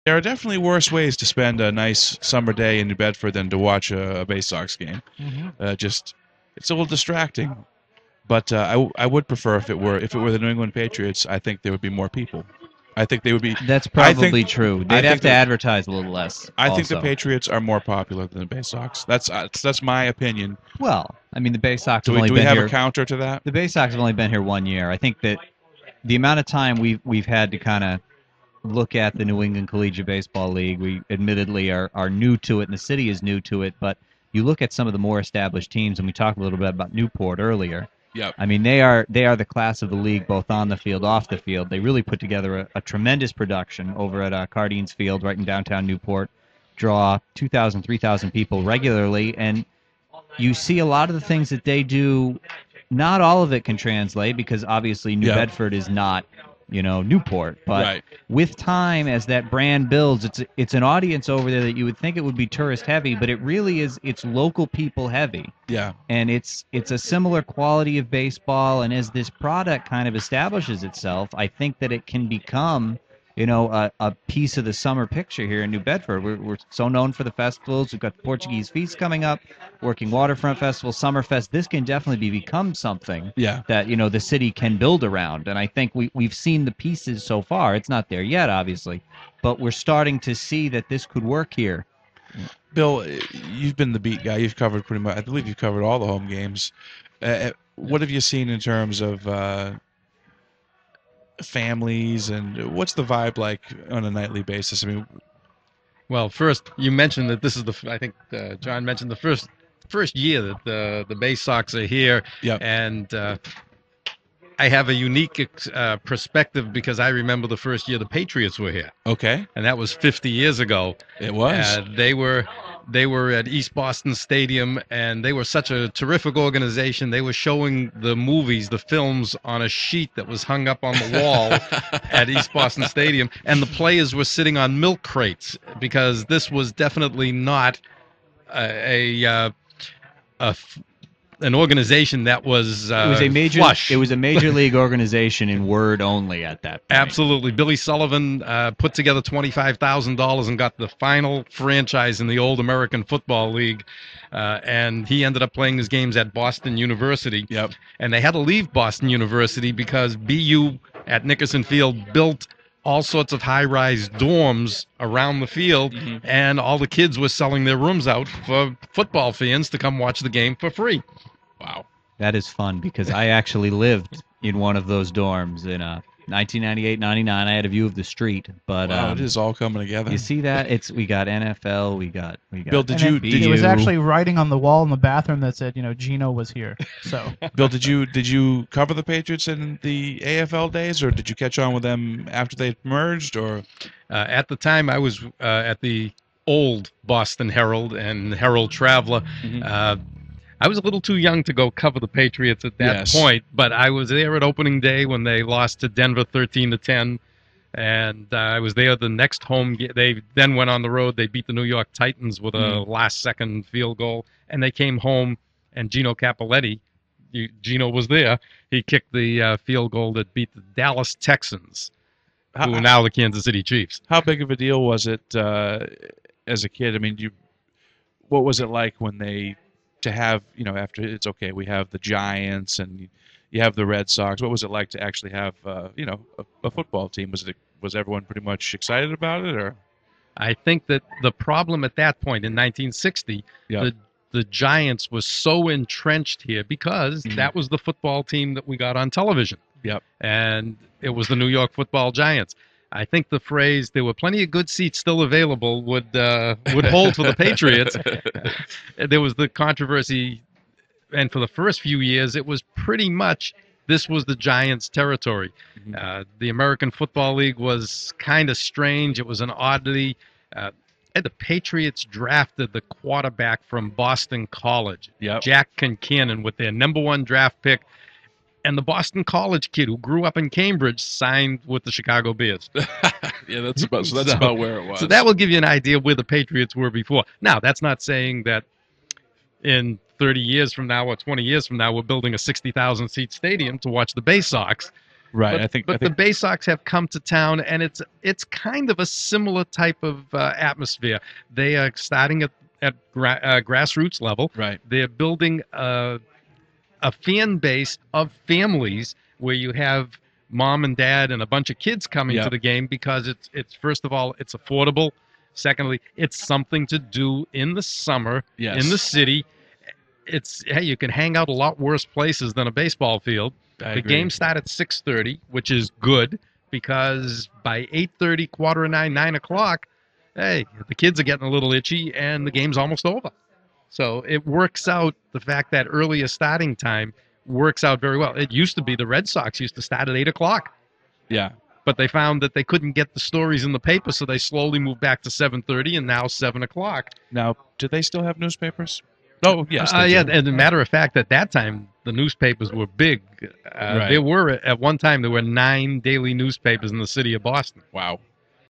There are definitely worse ways to spend a nice summer day in New Bedford than to watch a Bay Sox game. Just it's a little distracting. But I would prefer if it were the New England Patriots. I think there would be more people. I think they would be. That's I think probably true. I They'd have think to that advertise a little less. I think the also. Patriots are more popular than the Bay Sox. That's my opinion. Well, I mean, the Bay Sox Do have we, only do we been have here. a counter to that? The Bay Sox have only been here 1 year. I think that the amount of time we've had to kind of look at the New England Collegiate Baseball League, we admittedly are new to it, and the city is new to it. But you look at some of the more established teams, and we talked a little bit about Newport earlier. Yep. I mean, they are the class of the league, both on the field, off the field. They really put together a tremendous production over at Cardines Field, right in downtown Newport. Draw 2,000, 3,000 people regularly, and you see a lot of the things that they do. Not all of it can translate because obviously New Bedford is not, Newport. But Right. with time, as that brand builds, it's an audience over there that you would think it would be tourist heavy, but it really is. It's local people heavy. Yeah. And it's a similar quality of baseball. And as this product kind of establishes itself, I think that it can become, a piece of the summer picture here in New Bedford. We're so known for the festivals. We've got the Portuguese Feast coming up, Working Waterfront Festival, Summerfest. This can definitely become something that, the city can build around. And I think we've seen the pieces so far. It's not there yet, obviously, but we're starting to see that this could work here. Bill, you've been the beat guy. You've covered pretty much. I believe you've covered all the home games. What have you seen in terms of families, and what's the vibe like on a nightly basis? I mean, well, first you mentioned that this is I think John mentioned the first year that the Bay Sox are here, and I have a unique perspective because I remember the first year the Patriots were here. Okay, and that was 50 years ago. It was. They were at East Boston Stadium, and they were such a terrific organization. They were showing the movies, the films, on a sheet that was hung up on the wall at East Boston Stadium, and the players were sitting on milk crates because this was definitely not an organization that was it was a major flush. It was a major league organization in word only at that point. Absolutely. Billy Sullivan put together $25,000 and got the final franchise in the old American Football League, and he ended up playing his games at Boston University. Yep. And they had to leave Boston University because BU at Nickerson Field built all sorts of high-rise dorms around the field, and all the kids were selling their rooms out for football fans to come watch the game for free. Wow. That is fun because I actually lived in one of those dorms in 1998-99. I had a view of the street, but wow, it is all coming together. You see that? We got NFL, we got Bill, did you it was actually writing on the wall in the bathroom that said, Gino was here. So Bill, did you cover the Patriots in the AFL days, or did you catch on with them after they merged, or at the time I was at the old Boston Herald and Herald Traveler. I was a little too young to go cover the Patriots at that point, but I was there at opening day when they lost to Denver 13-10, and I was there the next home game. They then went on the road. They beat the New York Titans with a last-second field goal, and they came home, and Gino Cappelletti, Gino was there, he kicked the field goal that beat the Dallas Texans, who are now the Kansas City Chiefs. How big of a deal was it as a kid? I mean, what was it like when to have, after it's okay, we have the Giants and you have the Red Sox. What was it like to actually have, a football team? Was everyone pretty much excited about it, or? I think that the problem at that point in 1960, the Giants was so entrenched here because that was the football team that we got on television. Yep. And it was the New York Football Giants. I think the phrase "there were plenty of good seats still available" would hold for the Patriots. There was the controversy, and for the first few years, it was pretty much this was the Giants' territory. The American Football League was kind of strange. It was an oddity. The Patriots drafted the quarterback from Boston College, Jack Concannon, with their #1 draft pick. And the Boston College kid who grew up in Cambridge signed with the Chicago Bears. Yeah, that's about where it was. So that will give you an idea where the Patriots were before. Now, that's not saying that in 30 years from now or 20 years from now we're building a 60,000-seat stadium to watch the Bay Sox. Right. But, I think the Bay Sox have come to town, and it's kind of a similar type of atmosphere. They are starting at grassroots level. right. They're building a fan base of families where you have mom and dad and a bunch of kids coming Yep. to the game because it's first of all, it's affordable. Secondly, it's something to do in the summer Yes. in the city. Hey, you can hang out a lot worse places than a baseball field. I The agree. games start at 6:30, which is good because by 8:30, 8:45, 9 o'clock, hey, the kids are getting a little itchy and the game's almost over. So it works out. The fact that earlier starting time works out very well. It used to be the Red Sox used to start at 8 o'clock, Yeah. but they found that they couldn't get the stories in the paper, so they slowly moved back to 7:30 and now 7 o'clock. Now, do they still have newspapers? Oh, yes. They Yeah, do. and as a matter of fact, at that time, the newspapers were big. Right. There were, at one time, there were 9 daily newspapers in the city of Boston. Wow.